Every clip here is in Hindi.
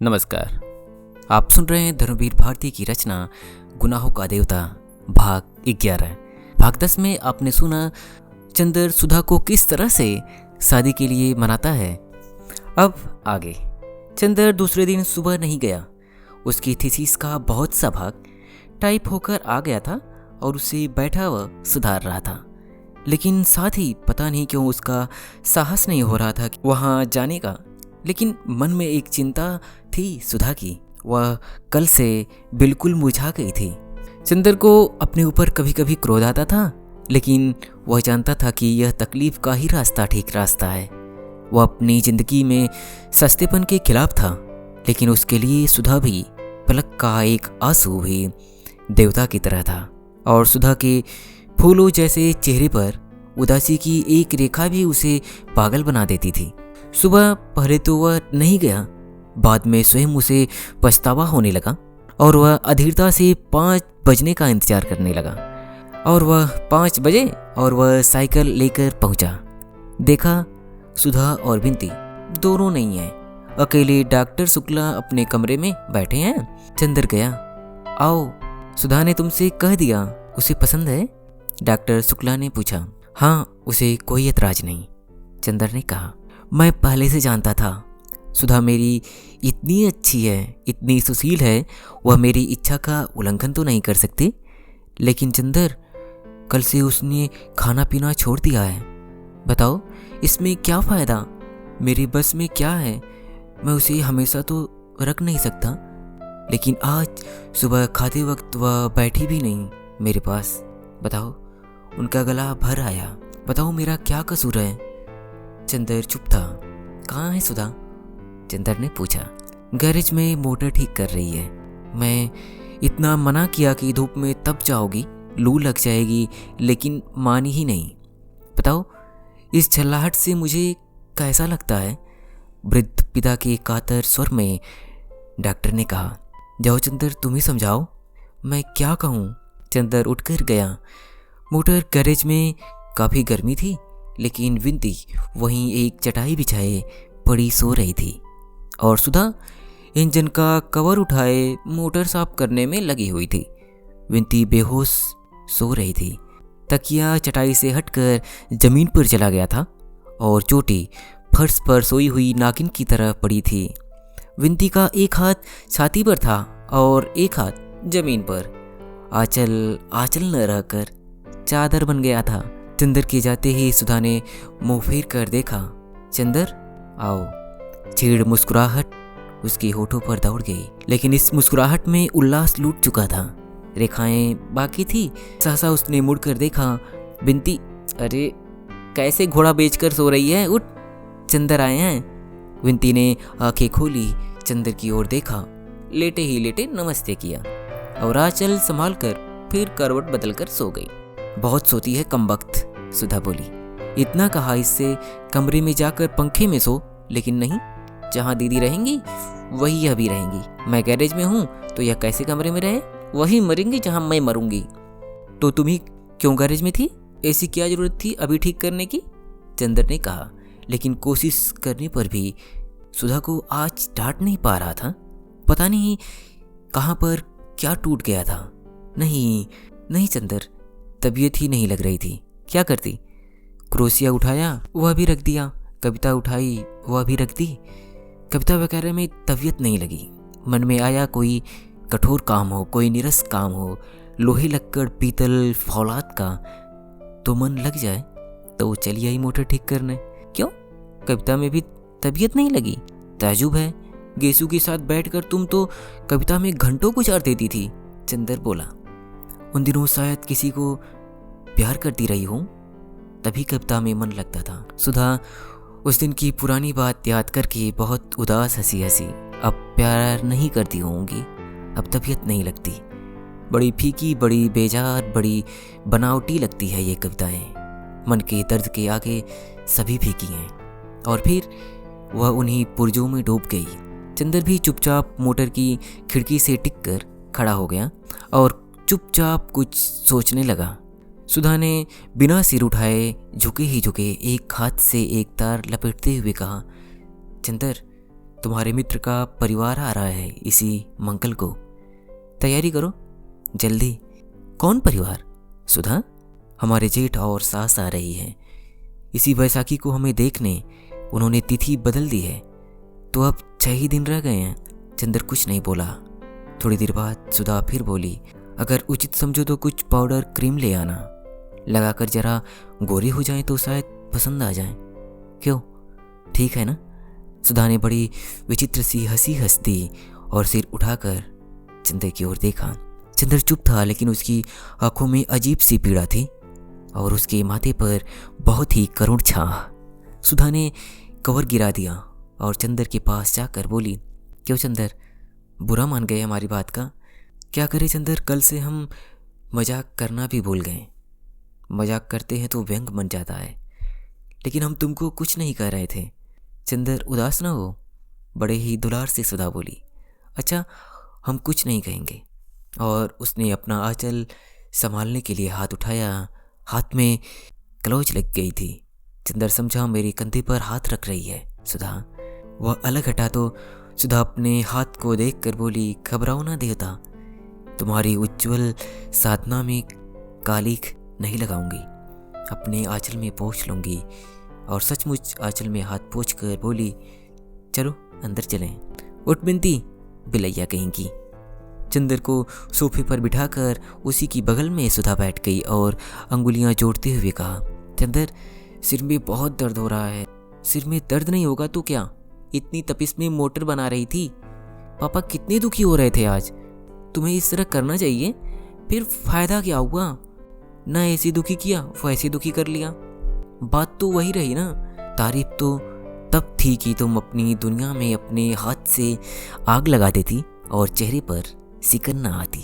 नमस्कार। आप सुन रहे हैं धर्मवीर भारती की रचना गुनाहों का देवता भाग 11। भाग 10 में आपने सुना चंदर सुधा को किस तरह से शादी के लिए मनाता है। अब आगे। चंदर दूसरे दिन सुबह नहीं गया। उसकी थीसिस का बहुत सा भाग टाइप होकर आ गया था और उसे बैठा हुआ सुधार रहा था, लेकिन साथ ही पता नहीं क्यों उसका साहस नहीं हो रहा था वहाँ जाने का। लेकिन मन में एक चिंता थी सुधा की। वह कल से बिल्कुल मुरझा गई थी। चंदर को अपने ऊपर कभी कभी क्रोध आता था, लेकिन वह जानता था कि यह तकलीफ का ही रास्ता ठीक रास्ता है। वह अपनी जिंदगी में सस्तेपन के खिलाफ था, लेकिन उसके लिए सुधा भी पलक का एक आंसू भी देवता की तरह था। और सुधा के फूलों जैसे चेहरे पर उदासी की एक रेखा भी उसे पागल बना देती थी। सुबह पहले तो वह नहीं गया, बाद में स्वयं उसे पछतावा होने लगा और वह अधीरता से 5 बजने का इंतजार करने लगा। और वह 5 बजे और वह साइकिल लेकर पहुंचा। देखा सुधा और बिंती दोनों नहीं है, अकेले डॉक्टर शुक्ला अपने कमरे में बैठे हैं। चंदर गया। आओ, सुधा ने तुमसे कह दिया उसे पसंद है? डॉक्टर शुक्ला ने पूछा। हाँ, उसे कोई एतराज नहीं, चंदर ने कहा। मैं पहले से जानता था सुधा मेरी इतनी अच्छी है, इतनी सुशील है, वह मेरी इच्छा का उल्लंघन तो नहीं कर सकती। लेकिन चंदर, कल से उसने खाना पीना छोड़ दिया है। बताओ इसमें क्या फ़ायदा? मेरी बस में क्या है? मैं उसे हमेशा तो रख नहीं सकता, लेकिन आज सुबह खाते वक्त वह बैठी भी नहीं मेरे पास। बताओ, उनका गला भर आया। बताओ मेरा क्या कसूर है? चंदर चुप था। कहाँ है सुधा? चंदर ने पूछा। गैरेज में मोटर ठीक कर रही है। मैं इतना मना किया कि धूप में तप जाओगी, लू लग जाएगी, लेकिन मानी ही नहीं। बताओ इस झल्लाहट से मुझे कैसा लगता है? वृद्ध पिता के कातर स्वर में डॉक्टर ने कहा। जाओ चंदर, तुम ही समझाओ, मैं क्या कहूँ? चंदर उठकर गया। मोटर गैरेज में काफ़ी गर्मी थी, लेकिन विंती वहीं एक चटाई बिछाए पड़ी सो रही थी और सुधा इंजन का कवर उठाए मोटर साफ करने में लगी हुई थी। विंती बेहोश सो रही थी। तकिया चटाई से हटकर जमीन पर चला गया था और चोटी फर्श पर सोई हुई नागिन की तरह पड़ी थी। विंती का एक हाथ छाती पर था और एक हाथ जमीन पर। आंचल न रहकर चादर बन गया था। चंदर के जाते ही सुधा ने मुंह फेर कर देखा। चंदर, आओ। छेड़ मुस्कुराहट उसके होठों पर दौड़ गई, लेकिन इस मुस्कुराहट में उल्लास लूट चुका था। रेखाएं बाकी थी। सहसा उसने मुड़कर देखा। बिंती, अरे कैसे घोड़ा बेचकर सो रही है? उठ, चंदर आए हैं। बिंती ने आंखें खोली, चंदर की ओर देखा, लेटे ही लेटे नमस्ते किया और आंचल संभाल कर फिर करवट बदलकर सो गई। बहुत सोती है कमबख्त, सुधा बोली। इतना कहा इससे कमरे में जाकर पंखे में सो, लेकिन नहीं, जहाँ दीदी रहेंगी वही यह भी रहेंगी। मैं गैरेज में हूँ तो यह कैसे कमरे में रहे? वही मरेंगी जहाँ मैं मरूंगी। तो तुम ही क्यों गैरेज में थी? ऐसी क्या जरूरत थी अभी ठीक करने की? चंदर ने कहा, लेकिन कोशिश करने पर भी सुधा को आज डांट नहीं पा रहा था। पता नहीं कहाँ पर क्या टूट गया था। नहीं चंदर, तबीयत ही नहीं लग रही थी। क्या करती? क्रोशिया उठाया, वह भी रख दिया। कविता उठाई, वह भी रख दी। कविता वगैरह में तबीयत नहीं लगी। मन में आया कोई कठोर काम हो, कोई निरस काम हो, लोहे लक्कड़ पीतल फौलाद का, तो मन लग जाए। तो चली आई मोटर ठीक करने। क्यों, कविता में भी तबीयत नहीं लगी? ताजुब है, गेसू के साथ बैठकर तुम तो कविता में घंटों गुजार देती थी। चंदर बोला। उन दिनों शायद किसी को प्यार करती रही हूँ, तभी कविता में मन लगता था। सुधा उस दिन की पुरानी बात याद करके बहुत उदास हंसी। अब प्यार नहीं करती होंगी, अब तबीयत नहीं लगती। बड़ी फीकी, बड़ी बेजार, बड़ी बनावटी लगती है ये कविताएं। मन के दर्द के आगे सभी फीकी हैं। और फिर वह उन्हीं पुर्जों में डूब गई। चंदर भी चुपचाप मोटर की खिड़की से टिक कर खड़ा हो गया और चुपचाप कुछ सोचने लगा। सुधा ने बिना सिर उठाए झुके ही झुके एक हाथ से एक तार लपेटते हुए कहा, चंदर, तुम्हारे मित्र का परिवार आ रहा है इसी मंगल को, तैयारी करो जल्दी। कौन परिवार? सुधा, हमारे जेठ और सास आ रही हैं इसी बैसाखी को हमें देखने। उन्होंने तिथि बदल दी है तो अब 6 ही दिन रह गए हैं। चंदर कुछ नहीं बोला। थोड़ी देर बाद सुधा फिर बोली, अगर उचित समझो तो कुछ पाउडर क्रीम ले आना, लगाकर जरा गोरी हो जाए तो शायद पसंद आ जाए। क्यों, ठीक है ना? सुधा ने बड़ी विचित्र सी हंसी हंस दी और सिर उठाकर चंदर की ओर देखा। चंदर चुप था, लेकिन उसकी आंखों में अजीब सी पीड़ा थी और उसके माथे पर बहुत ही करुण छाह। सुधा ने कवर गिरा दिया और चंदर के पास जाकर बोली, क्यों चंदर, बुरा मान गए हमारी बात का? क्या करें चंदर, कल से हम मजाक करना भी भूल गए। मजाक करते हैं तो व्यंग बन जाता है, लेकिन हम तुमको कुछ नहीं कह रहे थे। चंदर उदास ना हो, बड़े ही दुलार से सुधा बोली, अच्छा हम कुछ नहीं कहेंगे। और उसने अपना आंचल संभालने के लिए हाथ उठाया। हाथ में क्लोज लग गई थी। चंदर समझा मेरी कंधे पर हाथ रख रही है सुधा। वह अलग हटा तो सुधा अपने हाथ को देखकर बोली, घबराओ ना देवता, तुम्हारी उज्जवल साधना में कालिख नहीं लगाऊंगी, अपने आंचल में पोंछ लूंगी। और सचमुच आंचल में हाथ पोंछ कर बोली, चलो अंदर चलें। उठ बिनती, बिलैया कहीं की। चंदर को सोफे पर बिठाकर उसी की बगल में सुधा बैठ गई और अंगुलियां जोड़ते हुए कहा, चंदर सिर में बहुत दर्द हो रहा है। सिर में दर्द नहीं होगा तो क्या, इतनी तपिश में मोटर बना रही थी। पापा कितने दुखी हो रहे थे आज। तुम्हें इस तरह करना चाहिए, फिर फायदा क्या हुआ? ना ऐसे दुखी किया वैसे दुखी कर लिया। बात तो वही रही ना। तारीफ तो तब थी कि तुम अपनी दुनिया में अपने हाथ से आग लगा देती और चेहरे पर सिकन ना आती।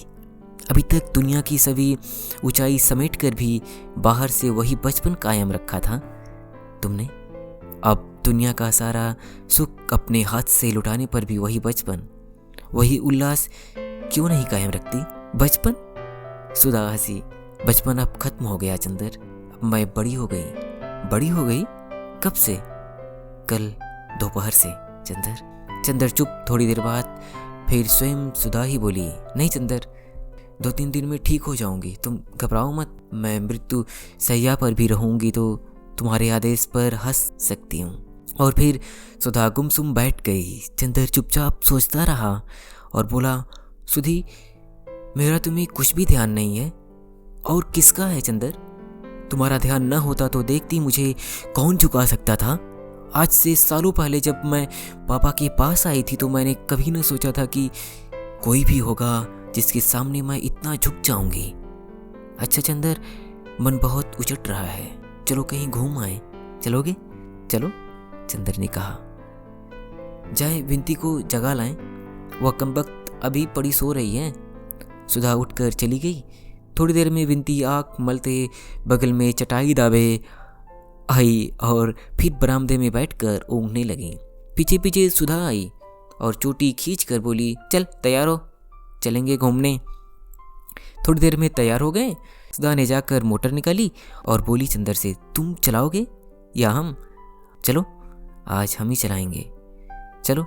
अभी तक दुनिया की सभी ऊंचाई समेट कर भी बाहर से वही बचपन कायम रखा था तुमने। अब दुनिया का सारा सुख अपने हाथ से लुटाने पर भी वही बचपन, वही उल्लास क्यों नहीं कायम रखती? बचपन? सुधा हंसी। बचपन अब खत्म हो गया चंदर, अब मैं बड़ी हो गई। बड़ी हो गई? कब से? कल दोपहर से चंदर। चंदर चुप। थोड़ी देर बाद फिर स्वयं सुधा ही बोली, नहीं चंदर, 2-3 दिन में ठीक हो जाऊंगी, तुम घबराओ मत। मैं मृत्यु सैया पर भी रहूंगी तो तुम्हारे आदेश पर हंस सकती हूँ। और फिर सुधा गुमसुम बैठ गई। चंदर चुपचाप सोचता रहा और बोला, सुधी, मेरा तुम्हें कुछ भी ध्यान नहीं है। और किसका है चंदर? तुम्हारा ध्यान न होता तो देखती मुझे कौन झुका सकता था। आज से सालों पहले जब मैं पापा के पास आई थी तो मैंने कभी न सोचा था कि कोई भी होगा जिसके सामने मैं इतना झुक जाऊंगी। अच्छा चंदर, मन बहुत उचट रहा है, चलो कहीं घूम आए, चलोगे? चलो, चंदर ने कहा। जाए विनती को जगा लाएं, वह कमबख्त अभी पड़ी सो रही है। सुधा उठकर चली गई। थोड़ी देर में विनती आँख मलते बगल में चटाई दाबे आई और फिर बरामदे में बैठकर ऊँघने लगी। पीछे पीछे सुधा आई और चोटी खींचकर बोली, चल तैयार हो, चलेंगे घूमने। थोड़ी देर में तैयार हो गए। सुधा ने जाकर मोटर निकाली और बोली चंदर से, तुम चलाओगे या हम? चलो आज हम ही चलाएंगे, चलो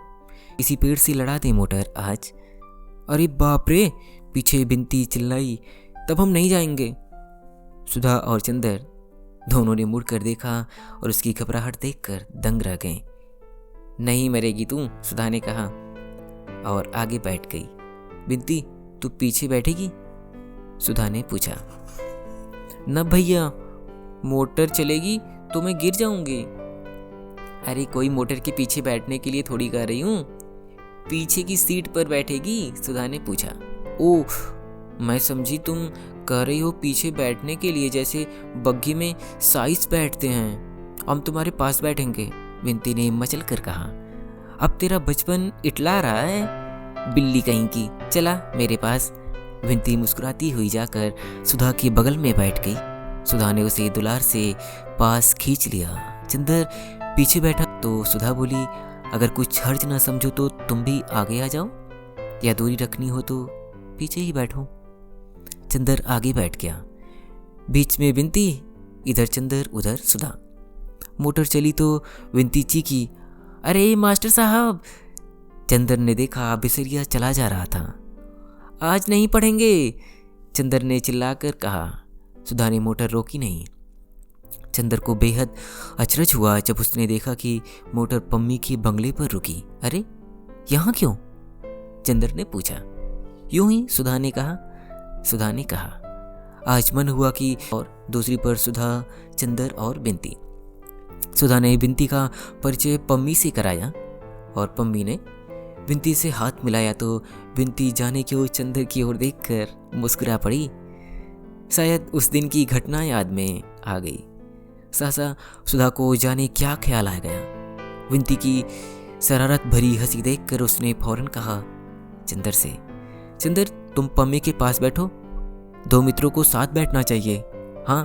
इसी पेड़ से लड़ा दे मोटर आज। अरे बाप रे, पीछे बिनती चिल्लाई, तब हम नहीं जाएंगे। सुधा और चंदर दोनों ने मुड़कर देखा और उसकी घबराहट देखकर दंग रह गए। नहीं मरेगी तू, सुधा ने कहा और आगे बैठ गई। बिनती, तू पीछे बैठेगी? सुधा ने पूछा। न भैया, मोटर चलेगी तो मैं गिर जाऊंगी। अरे कोई मोटर के पीछे बैठने के लिए थोड़ी कह रही हूँ, पीछे की सीट पर बैठेगी, सुधा ने पूछा। ओह, मैं समझी तुम कह रही हो पीछे बैठने के लिए, जैसे बग्घी में साइस बैठते हैं। हम तुम्हारे पास बैठेंगे, विनती ने मचल कर कहा। अब तेरा बचपन इटला रहा है, बिल्ली कहीं की, चला मेरे पास। विनती मुस्कुराती हुई जाकर सुधा के बगल में बैठ गई। सुधा ने उसे दुलार से पास खींच लिया। चंदर पीछे बैठा तो सुधा बोली, अगर कुछ हर्ज ना समझो तो तुम भी आगे आ जाओ, या दूरी रखनी हो तो पीछे ही बैठो। चंदर आगे बैठ गया, बीच में विनती, इधर चंदर उधर सुधा। मोटर चली तो विनती चीखी, अरे मास्टर साहब, चंदर ने देखा बिसरिया चला जा रहा था। आज नहीं पढ़ेंगे, चंदर ने चिल्लाकर कहा। सुधा ने मोटर रोकी नहीं। चंदर को बेहद अचरज हुआ जब उसने देखा कि मोटर पम्मी के बंगले पर रुकी। अरे यहाँ क्यों? चंदर ने पूछा। यूं ही, सुधा ने कहा। आज मन हुआ कि, और दूसरी पर सुधा, चंदर और बिंती। सुधा ने बिंती का परिचय पम्मी से कराया और पम्मी ने बिंती से हाथ मिलाया तो बिंती जाने क्यों चंदर की ओर देखकर मुस्कुरा पड़ी। शायद उस दिन की घटना याद में आ गई। सहसा सुधा को जाने क्या ख्याल आ गया। बिंती की शरारत भरी हंसी देखकर उसने फौरन कहा चंदर से, चंदर तुम पम्मी के पास बैठो, दो मित्रों को साथ बैठना चाहिए, हाँ,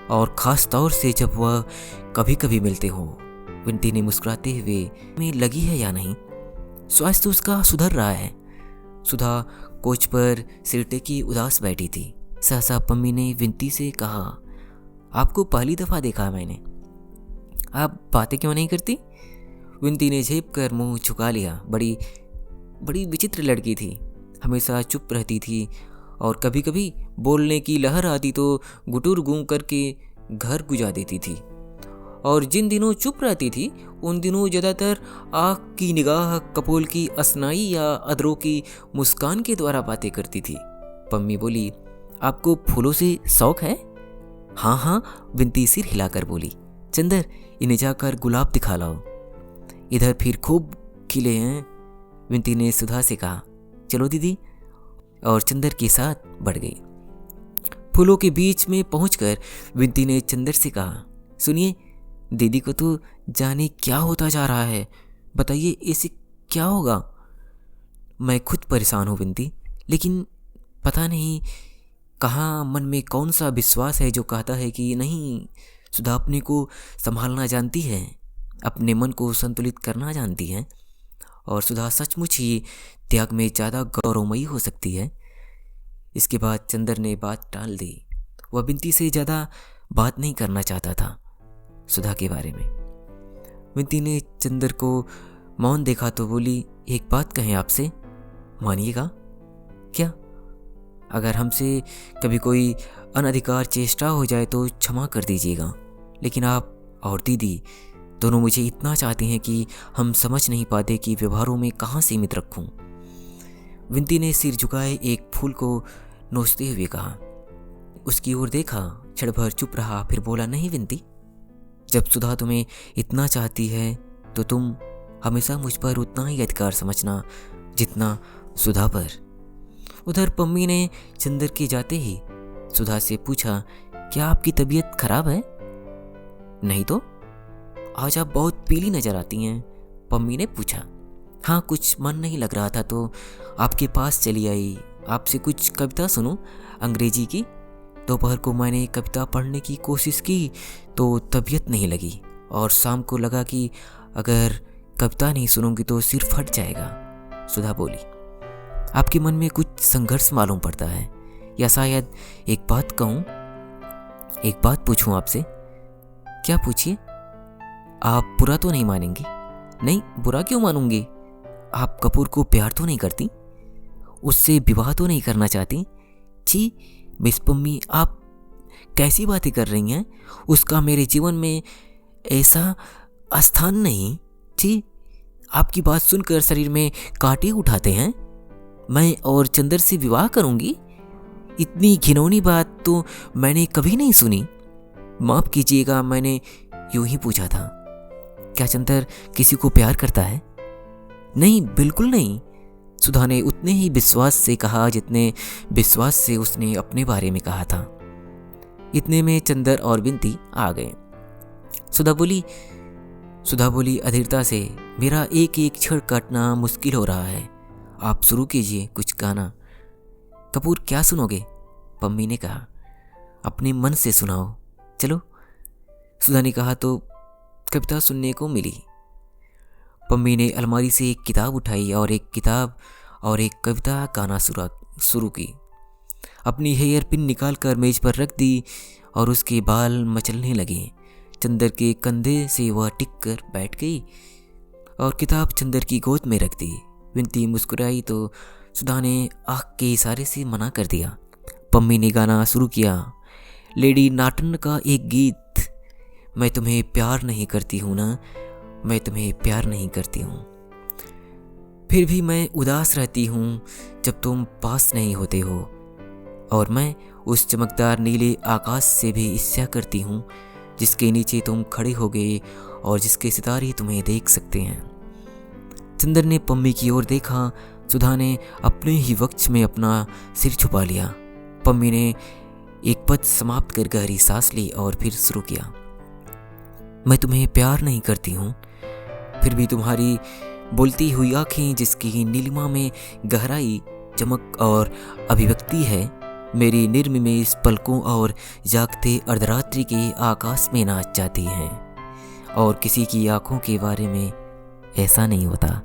और खास तौर से जब वह कभी कभी मिलते हो। बिंती ने मुस्कुराते हुए, में लगी है या नहीं, स्वास्थ्य उसका सुधर रहा है। सुधा कोच पर सिर टेकी उदास बैठी थी। सहसा पम्मी ने बिंती से कहा, आपको पहली दफा देखा मैंने, आप बातें क्यों नहीं करती? बिंती ने झेप कर मुंह झुका लिया। बड़ी विचित्र लड़की थी, हमेशा चुप रहती थी और कभी कभी बोलने की लहर आती तो गुटुर गूं करके घर गुजा देती थी, और जिन दिनों चुप रहती थी उन दिनों ज़्यादातर आँख की निगाह, कपोल की असनाई या अधरों की मुस्कान के द्वारा बातें करती थी। पम्मी बोली, आपको फूलों से शौक है? हाँ हाँ, बिंती सिर हिलाकर बोली। चंदर, इन्हें जाकर गुलाब दिखा लाओ, इधर फिर खूब खिले हैं, बिंती ने सुधा से कहा। चलो दीदी, और चंदर के साथ बढ़ गई। फूलों के बीच में पहुंचकर बिंती ने चंदर से कहा, सुनिए, दीदी को तो जाने क्या होता जा रहा है, बताइए इसे क्या होगा? मैं खुद परेशान हूँ बिंती, लेकिन पता नहीं कहाँ मन में कौन सा विश्वास है जो कहता है कि नहीं, सुधा अपने को संभालना जानती है, अपने मन को संतुलित करना जानती है, और सुधा सचमुच ही त्याग में ज़्यादा गौरवमयी हो सकती है। इसके बाद चंदर ने बात टाल दी। वह बिंती से ज़्यादा बात नहीं करना चाहता था सुधा के बारे में। बिंती ने चंदर को मौन देखा तो बोली, एक बात कहें आपसे, मानिएगा? क्या? अगर हमसे कभी कोई अनधिकार चेष्टा हो जाए तो क्षमा कर दीजिएगा, लेकिन आप और दीदी दोनों मुझे इतना चाहते हैं कि हम समझ नहीं पाते कि व्यवहारों में कहाँ सीमित रखूं। बिंती ने सिर झुकाए एक फूल को नोचते हुए कहा। उसकी ओर देखा, क्षण भर चुप रहा, फिर बोला, नहीं बिंती, जब सुधा तुम्हें इतना चाहती है तो तुम हमेशा मुझ पर उतना ही अधिकार समझना जितना सुधा पर। उधर पम्मी ने चंदर के जाते ही सुधा से पूछा, क्या आपकी तबीयत खराब है? नहीं तो, आज आप बहुत पीली नजर आती हैं, पम्मी ने पूछा। हाँ, कुछ मन नहीं लग रहा था तो आपके पास चली आई, आपसे कुछ कविता सुनूं, अंग्रेजी की। दोपहर को मैंने कविता पढ़ने की कोशिश की तो तबीयत नहीं लगी, और शाम को लगा कि अगर कविता नहीं सुनूंगी तो सिर फट जाएगा। सुधा बोली, आपके मन में कुछ संघर्ष मालूम पड़ता है, या शायद एक बात कहूँ, एक बात पूछूं आपसे? क्या? पूछिए। आप बुरा तो नहीं मानेंगी? नहीं, बुरा क्यों मानूंगी? आप कपूर को प्यार तो नहीं करती? उससे विवाह तो नहीं करना चाहती? जी मिस पम्मी, आप कैसी बातें कर रही हैं? उसका मेरे जीवन में ऐसा स्थान नहीं। जी, आपकी बात सुनकर शरीर में कांटे उठाते हैं। मैं और चंदर से विवाह करूंगी? इतनी घिनौनी बात तो मैंने कभी नहीं सुनी। माफ कीजिएगा, मैंने यूं ही पूछा था। क्या चंदर किसी को प्यार करता है? नहीं, बिल्कुल नहीं, सुधा ने उतने ही विश्वास से कहा जितने विश्वास से उसने अपने बारे में कहा था। इतने में चंदर और बिंती आ गए। सुधा बोली अधीरता से, मेरा एक एक क्षण काटना मुश्किल हो रहा है, आप शुरू कीजिए कुछ गाना। कपूर, क्या सुनोगे? पम्मी ने कहा। अपने मन से सुनाओ, चलो। सुधा ने कहा तो कविता सुनने को मिली। पम्मी ने अलमारी से एक किताब उठाई और एक कविता गाना शुरू की। अपनी हेयर पिन निकाल कर मेज पर रख दी और उसके बाल मचलने लगे। चंदर के कंधे से वह टिक कर बैठ गई और किताब चंदर की गोद में रख दी। विनती मुस्कुराई तो सुधा ने आँख के इशारे से मना कर दिया। पम्मी ने गाना शुरू किया, लेडी नाटन का एक गीत, मैं तुम्हें प्यार नहीं करती हूँ ना, मैं तुम्हें प्यार नहीं करती हूँ, फिर भी मैं उदास रहती हूँ जब तुम पास नहीं होते हो, और मैं उस चमकदार नीले आकाश से भी ईर्ष्या करती हूँ जिसके नीचे तुम खड़े हो गए और जिसके सितारे तुम्हें देख सकते हैं। चंदर ने पम्मी की ओर देखा। सुधा ने अपने ही वक्त में अपना सिर छुपा लिया। पम्मी ने एक पद समाप्त कर गहरी सांस ली और फिर शुरू किया, मैं तुम्हें प्यार नहीं करती हूँ, फिर भी तुम्हारी बोलती हुई आँखें जिसकी नीलिमा में गहराई, चमक और अभिव्यक्ति है, मेरी निर्विमेष पलकों और जागते अर्धरात्रि के आकाश में नाच जाती हैं। और किसी की आंखों के बारे में ऐसा नहीं होता।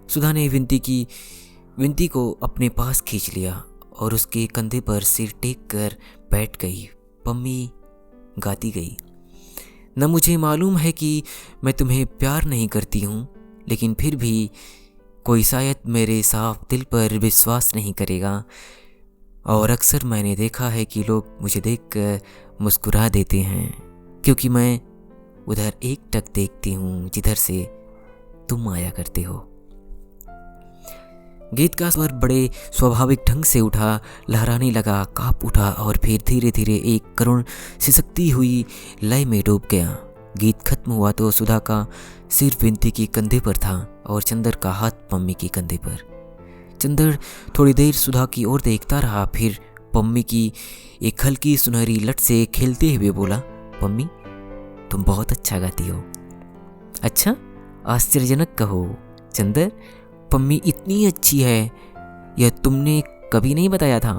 सुधा ने विनती को अपने पास खींच लिया और उसके कंधे पर सिर टेक कर बैठ गई। पम्मी गाती गई, न मुझे मालूम है कि मैं तुम्हें प्यार नहीं करती हूँ, लेकिन फिर भी कोई शायद मेरे साफ दिल पर विश्वास नहीं करेगा, और अक्सर मैंने देखा है कि लोग मुझे देखकर मुस्कुरा देते हैं, क्योंकि मैं उधर एकटक देखती हूँ जिधर से तुम आया करते हो। गीत का स्वर बड़े स्वाभाविक ढंग से उठा, लहराने लगा, कांप उठा और फिर धीरे धीरे एक करुण सिसकती हुई लय में डूब गया। गीत खत्म हुआ तो सुधा का सिर विनती के कंधे पर था और चंदर का हाथ पम्मी के कंधे पर। चंदर थोड़ी देर सुधा की ओर देखता रहा, फिर पम्मी की एक हल्की सुनहरी लट से खेलते हुए बोला, पम्मी तुम बहुत अच्छा गाती हो। अच्छा, आश्चर्यजनक कहो चंदर, पम्मी इतनी अच्छी है यह तुमने कभी नहीं बताया था,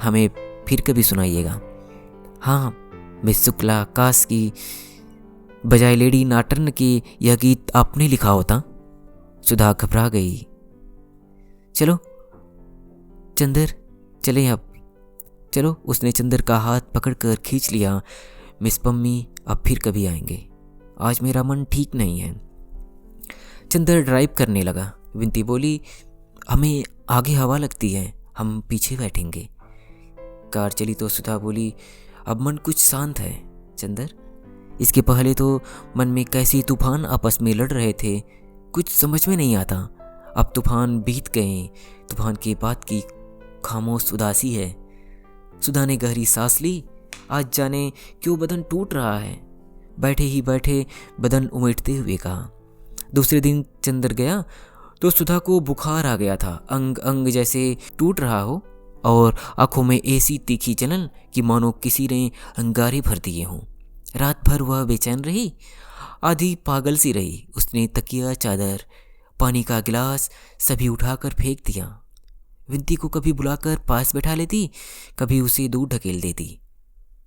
हमें फिर कभी सुनाइएगा। हाँ मिस शुक्ला, काश की बजाय लेडी नाटन के यह गीत आपने लिखा होता। सुधा घबरा गई। चलो चंदर चलें अब, चलो। उसने चंदर का हाथ पकड़कर खींच लिया। मिस पम्मी अब फिर कभी आएंगे, आज मेरा मन ठीक नहीं है। चंदर ड्राइव करने लगा। विनती बोली, हमें आगे हवा लगती है, हम पीछे बैठेंगे। कार चली तो सुधा बोली, अब मन कुछ शांत है चंदर, इसके पहले तो मन में कैसे तूफान आपस में लड़ रहे थे, कुछ समझ में नहीं आता। अब तूफान बीत गए, तूफान के बाद की खामोश उदासी है। सुधा ने गहरी सांस ली। आज जाने क्यों बदन टूट रहा है, बैठे ही बैठे बदन उमेटते हुए कहा। दूसरे दिन चंदर गया तो सुधा को बुखार आ गया था, अंग अंग जैसे टूट रहा हो और आंखों में ऐसी तीखी जलन कि मानो किसी ने अंगारे भर दिए हों। रात भर वह बेचैन रही, आधी पागल सी रही। उसने तकिया, चादर, पानी का गिलास सभी उठाकर फेंक दिया। विनती को कभी बुलाकर पास बैठा लेती, कभी उसे दूर ढकेल देती।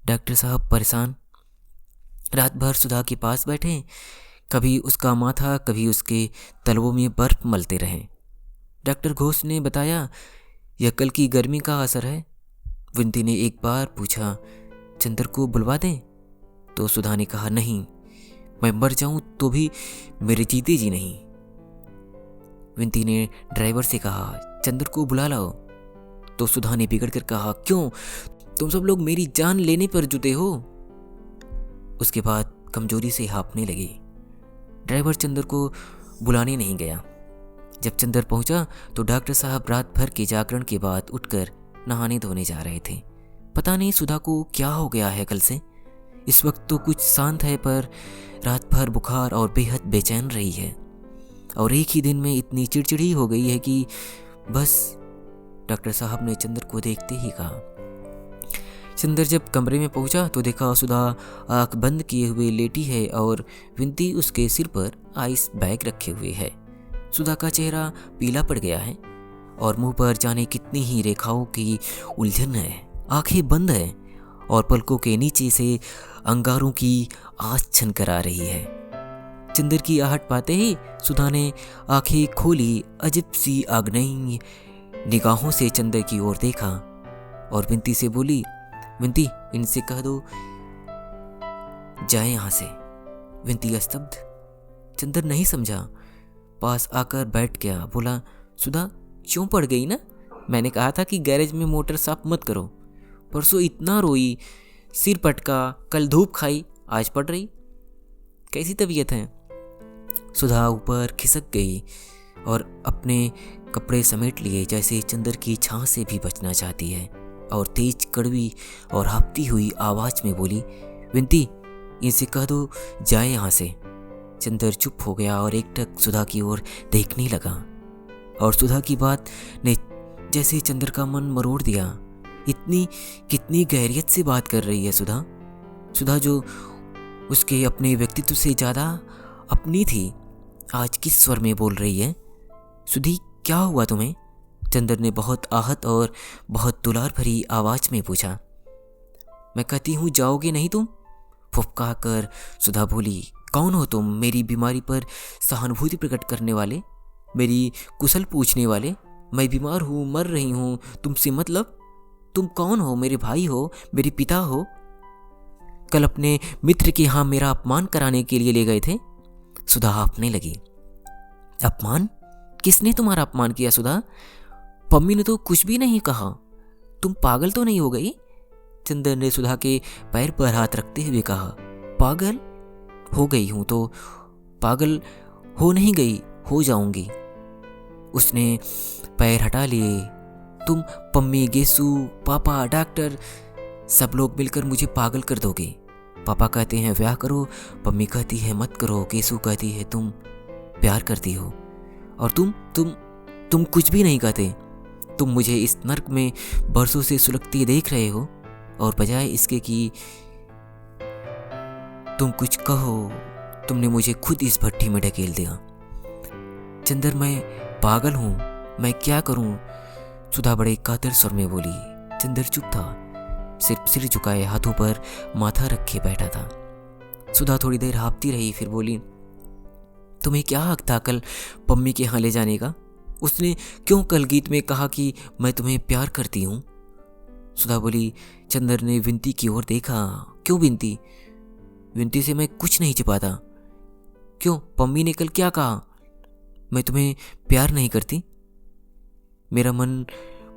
डॉक्टर साहब परेशान रात भर सुधा के पास बैठे, कभी उसका माथा कभी उसके तलवों में बर्फ मलते रहे। डॉक्टर घोष ने बताया यह कल की गर्मी का असर है। विनती ने एक बार पूछा, चंदर को बुलवा दें? तो सुधा ने कहा, नहीं, मैं मर जाऊं तो भी मेरे जीते जी नहीं। विनती ने ड्राइवर से कहा, चंदर को बुला लाओ। तो सुधा ने बिगड़ कर कहा, क्यों, तुम सब लोग मेरी जान लेने पर जुटे हो। उसके बाद कमजोरी से हाँफने लगी। ड्राइवर चंदर को बुलाने नहीं गया। जब चंदर पहुंचा तो डॉक्टर साहब रात भर के जागरण के बाद उठकर नहाने धोने जा रहे थे। पता नहीं सुधा को क्या हो गया है कल से। इस वक्त तो कुछ शांत है, पर रात भर बुखार और बेहद बेचैन रही है, और एक ही दिन में इतनी चिड़चिड़ी हो गई है कि बस। डॉक्टर साहब ने चंदर को देखते ही कहा। चंदर जब कमरे में पहुंचा तो देखा सुधा आंख बंद किए हुए लेटी है और विनती उसके सिर पर आइस बैग रखे हुए है। सुधा का चेहरा पीला पड़ गया है और मुंह पर जाने कितनी ही रेखाओं की उलझन है। आंखें बंद है और पलकों के नीचे से अंगारों की आँच छनकर आ रही है। चंदर की आहट पाते ही सुधा ने आंखें खोली, अजीब सी आग्नेय निगाहों से चंदर की ओर देखा और विनती से बोली, विनती इनसे कह दो जाए यहाँ से। विनती स्तब्ध। चंदर नहीं समझा। पास आकर बैठ गया। बोला, सुधा क्यों पड़ गई ना? मैंने कहा था कि गैरेज में मोटर साफ मत करो। परसों इतना रोई, सिर पटका, कल धूप खाई, आज पड़ रही। कैसी तबीयत है? सुधा ऊपर खिसक गई और अपने कपड़े समेट लिए, जैसे चंदर की छां से भी बचना चाहती है, और तेज कड़वी और हाँफती हुई आवाज में बोली, विंती, इनसे कह दो जाए यहाँ से। चंदर चुप हो गया और एकटक सुधा की ओर देखने लगा, और सुधा की बात ने जैसे चंदर का मन मरोड़ दिया। इतनी कितनी गहरियत से बात कर रही है सुधा। सुधा जो उसके अपने व्यक्तित्व से ज़्यादा अपनी थी, आज किस स्वर में बोल रही है? सुधी, क्या हुआ तुम्हें? चंदर ने बहुत आहत और बहुत दुलार भरी आवाज में पूछा। मैं कहती हूँ जाओगे नहीं तुम? फुफका कर सुधा बोली, कौन हो तुम? मेरी बीमारी पर सहानुभूति प्रकट करने वाले, मेरी कुशल पूछने वाले। मैं बीमार हूँ, मर रही हूँ, तुमसे मतलब? तुम कौन हो? मेरे भाई हो? मेरे पिता हो? कल अपने मित्र के यहाँ मेरा अपमान कराने के लिए ले गए थे। सुधा हाँफने लगी। अपमान? किसने तुम्हारा अपमान किया सुधा? पम्मी ने तो कुछ भी नहीं कहा। तुम पागल तो नहीं हो गई? चंदर ने सुधा के पैर पर हाथ रखते हुए कहा। पागल हो गई हूं तो पागल हो नहीं गई, हो जाऊंगी। उसने पैर हटा लिए। तुम, पम्मी, गेसू, पापा, डॉक्टर, सब लोग मिलकर मुझे पागल कर दोगे। पापा कहते हैं ब्याह करो, पम्मी कहती है मत करो, गेसू कहती है तुम प्यार करती हो, और तुम कुछ भी नहीं कहते। तुम मुझे इस नर्क में बरसों से सुलगती देख रहे हो, और बजाय इसके कि तुम कुछ कहो, तुमने मुझे खुद इस भट्टी में ढकेल दिया। चंदर, मैं पागल हूं, मैं क्या करूं? सुधा बड़े कातर स्वर में बोली। चंदर चुप था, सिर्फ सिर झुकाए हाथों पर माथा रखे बैठा था। सुधा थोड़ी देर हाँफती रही, फिर बोली, तुम्हें क्या हक था कल पम्मी के यहाँ ले जाने का? उसने क्यों कल गीत में कहा कि मैं तुम्हें प्यार करती हूँ? सुधा बोली। चंदर ने विंती की ओर देखा। क्यों विंती? विंती से मैं कुछ नहीं छिपाता। क्यों, पम्मी ने कल क्या कहा? मैं तुम्हें प्यार नहीं करती? मेरा मन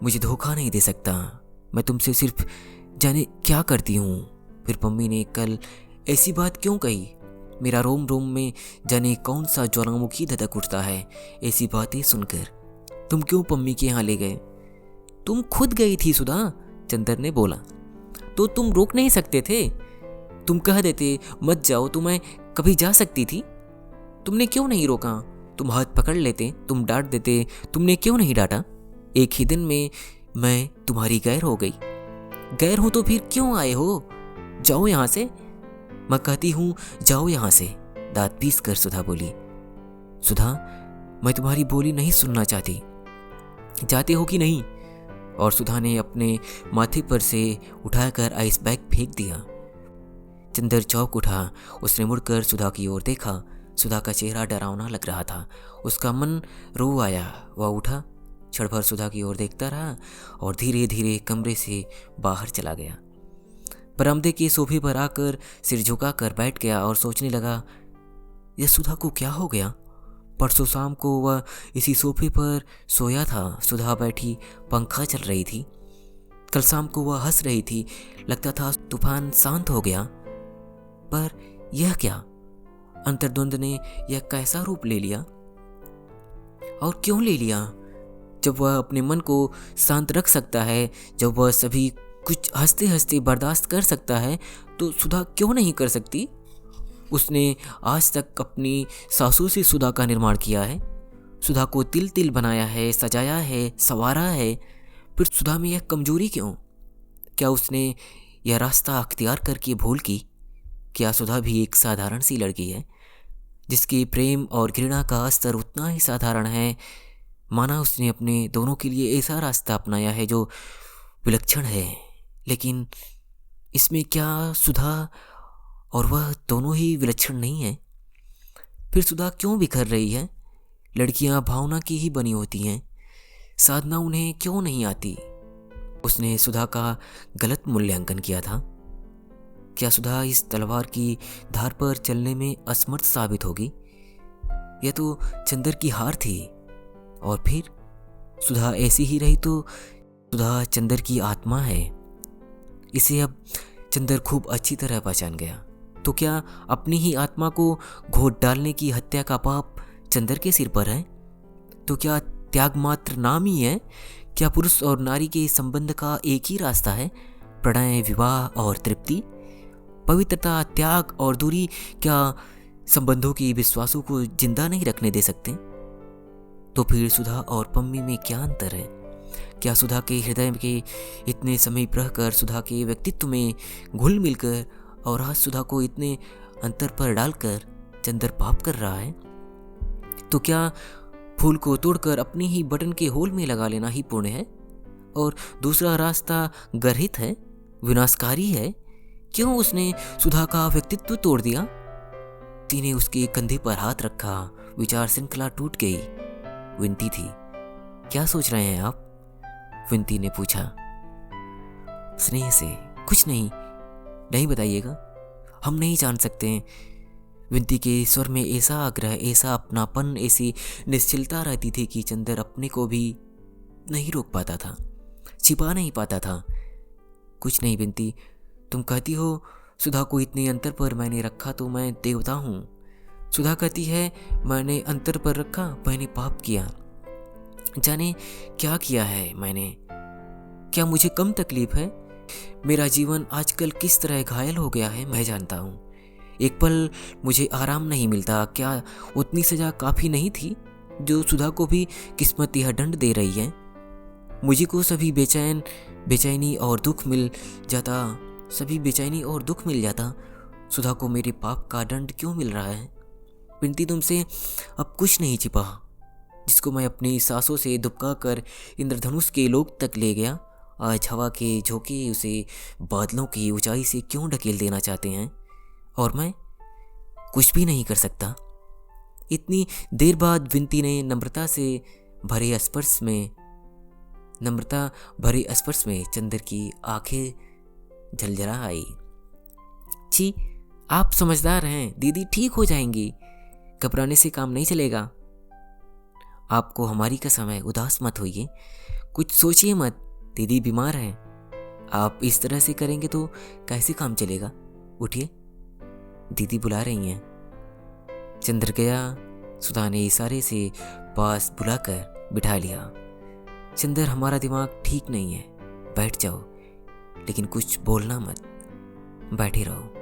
मुझे धोखा नहीं दे सकता। मैं तुमसे सिर्फ जाने क्या करती हूँ। फिर पम्मी ने कल ऐसी बात क्यों कही? मेरा रोम रोम में जाने कौन सा ज्वालामुखी धधक उठता है ऐसी बातें सुनकर। तुम क्यों पम्मी के यहाँ ले गए? तुम खुद गई थी सुधा, चंदर ने बोला। तो तुम रोक नहीं सकते थे? तुम कह देते मत जाओ तो मैं कभी जा सकती थी। तुमने क्यों नहीं रोका? तुम हाथ पकड़ लेते, तुम डांट देते, तुमने क्यों नहीं डांटा? एक ही दिन में मैं तुम्हारी गैर हो गई। गैर हो तो फिर क्यों आए हो? जाओ यहाँ से। मैं कहती हूँ जाओ यहाँ से, दांत पीस कर सुधा बोली। सुधा, मैं तुम्हारी बोली नहीं सुनना चाहती। जाते हो कि नहीं? और सुधा ने अपने माथे पर से उठाकर आइस बैग फेंक दिया। चंदर चौंक उठा। उसने मुड़कर सुधा की ओर देखा। सुधा का चेहरा डरावना लग रहा था। उसका मन रो आया। वह उठा, क्षण भर सुधा की ओर देखता रहा और धीरे धीरे कमरे से बाहर चला गया। बरामदे के सोफे पर आकर सिर झुकाकर बैठ गया और सोचने लगा, यह सुधा को क्या हो गया? परसों शाम को वह इसी सोफे पर सोया था। सुधा बैठी, पंखा चल रही थी। कल शाम को वह हंस रही थी। लगता था तूफान शांत हो गया। पर यह क्या? अंतर्द्वंद ने यह कैसा रूप ले लिया? और क्यों ले लिया? जब वह अपने मन को शांत रख सकता है, जब वह सभी कुछ हंसते हंसते बर्दाश्त कर सकता है, तो सुधा क्यों नहीं कर सकती? उसने आज तक अपनी सासों से सुधा का निर्माण किया है, सुधा को तिल तिल बनाया है, सजाया है, संवारा है। फिर सुधा में यह कमजोरी क्यों? क्या उसने यह रास्ता अख्तियार करके भूल की? क्या सुधा भी एक साधारण सी लड़की है जिसके प्रेम और घृणा का स्तर उतना ही साधारण है? माना उसने अपने दोनों के लिए ऐसा रास्ता अपनाया है जो विलक्षण है, लेकिन इसमें क्या सुधा और वह दोनों ही विलक्षण नहीं है? फिर सुधा क्यों बिखर रही है? लड़कियां भावना की ही बनी होती हैं, साधना उन्हें क्यों नहीं आती? उसने सुधा का गलत मूल्यांकन किया था। क्या सुधा इस तलवार की धार पर चलने में असमर्थ साबित होगी? यह तो चंदर की हार थी। और फिर सुधा ऐसी ही रही तो सुधा चंदर की आत्मा है। इसे अब चंदर खूब अच्छी तरह पहचान गया। तो क्या अपनी ही आत्मा को घोट डालने की हत्या का पाप चंदर के सिर पर है? तो क्या त्याग मात्र नाम ही है? क्या पुरुष और नारी के संबंध का एक ही रास्ता है, प्रणय, विवाह और तृप्ति? पवित्रता, त्याग और दूरी क्या संबंधों की विश्वासों को जिंदा नहीं रखने दे सकते? तो फिर सुधा और पम्मी में क्या अंतर है? क्या सुधा के हृदय के इतने समीप रहकर, सुधा के व्यक्तित्व में घुल मिलकर और आज सुधा को इतने अंतर पर डालकर चंदर पाप कर रहा है? तो क्या फूल को तोड़कर अपनी ही बटन के होल में लगा लेना ही पुण्य है और दूसरा रास्ता गर्हित है, विनाशकारी है? क्यों उसने सुधा का व्यक्तित्व तोड़ दिया? तीने उसके कंधे पर हाथ रखा, विचार श्रृंखला टूट गई। विनती थी। क्या सोच रहे हैं आप? विनती ने पूछा स्नेह से। कुछ नहीं, नहीं बताइएगा, हम नहीं जान सकते हैं। विनती के स्वर में ऐसा आग्रह, ऐसा अपनापन, ऐसी निश्चलता रहती थी कि चंदर अपने को भी नहीं रोक पाता था, छिपा नहीं पाता था। कुछ नहीं विनती, तुम कहती हो सुधा को इतने अंतर पर मैंने रखा तो मैं देवता हूँ। सुधा कहती है मैंने अंतर पर रखा, मैंने पाप किया। जाने क्या किया है मैंने? क्या मुझे कम तकलीफ है? मेरा जीवन आजकल किस तरह घायल हो गया है मैं जानता हूँ। एक पल मुझे आराम नहीं मिलता। क्या उतनी सजा काफ़ी नहीं थी जो सुधा को भी किस्मत यह दंड दे रही है? मुझे को सभी बेचैनी और दुख मिल जाता। सुधा को मेरे पाप का दंड क्यों मिल रहा है? विनती, तुमसे अब कुछ नहीं छिपा। जिसको मैं अपनी सांसों से दुबका कर इंद्रधनुष के लोक तक ले गया, आज हवा के झोंके उसे बादलों की ऊंचाई से क्यों ढकेल देना चाहते हैं? और मैं कुछ भी नहीं कर सकता। इतनी देर बाद विनती ने नम्रता भरे स्पर्श में चंदर की आंखें झलझला आई। छी, आप समझदार हैं दीदी, ठीक हो जाएंगी, घबराने से काम नहीं चलेगा। आपको हमारी कसम है, उदास मत होइए, कुछ सोचिए मत, दीदी बीमार है। आप इस तरह से करेंगे तो कैसे काम चलेगा? उठिए, दीदी बुला रही हैं। चंद्र गया। सुधा ने इशारे से पास बुलाकर बिठा लिया। चंद्र, हमारा दिमाग ठीक नहीं है, बैठ जाओ, लेकिन कुछ बोलना मत, बैठे रहो।